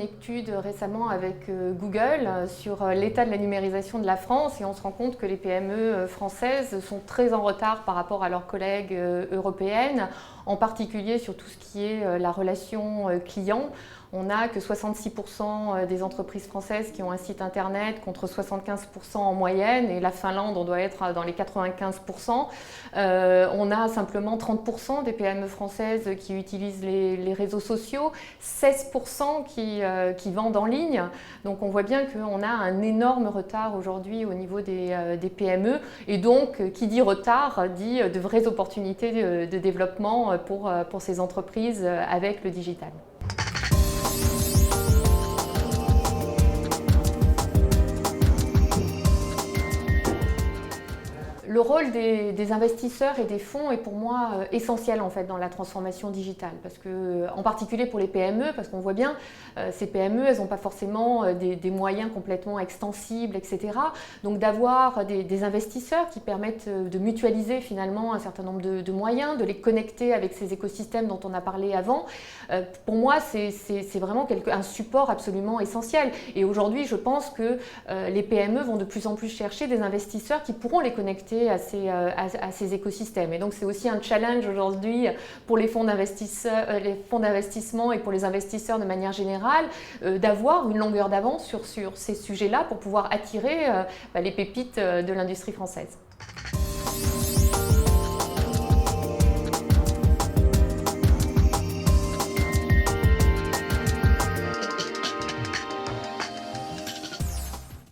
étude récemment avec Google sur l'état de la numérisation de la France et on se rend compte que les PME françaises sont très en retard par rapport à leurs collègues européennes, en particulier sur tout ce qui est la relation client. On n'a que 66% des entreprises françaises qui ont un site internet contre 75% en moyenne et la Finlande, on doit être dans les 95%. On a simplement 30% des PME françaises qui utilisent les réseaux sociaux, 16% qui vendent en ligne. Donc on voit bien qu'on a un énorme retard aujourd'hui au niveau des PME et donc qui dit retard dit de vraies opportunités de développement pour ces entreprises avec le digital. Le rôle des investisseurs et des fonds est pour moi essentiel en fait dans la transformation digitale, parce que, en particulier pour les PME, parce qu'on voit bien ces PME, elles n'ont pas forcément des moyens complètement extensibles, etc. Donc d'avoir des investisseurs qui permettent de mutualiser finalement un certain nombre de moyens, de les connecter avec ces écosystèmes dont on a parlé avant, pour moi c'est vraiment un support absolument essentiel. Et aujourd'hui je pense que les PME vont de plus en plus chercher des investisseurs qui pourront les connecter à ces écosystèmes. Et donc c'est aussi un challenge aujourd'hui pour les fonds d'investissement et pour les investisseurs de manière générale d'avoir une longueur d'avance sur ces sujets-là pour pouvoir attirer les pépites de l'industrie française.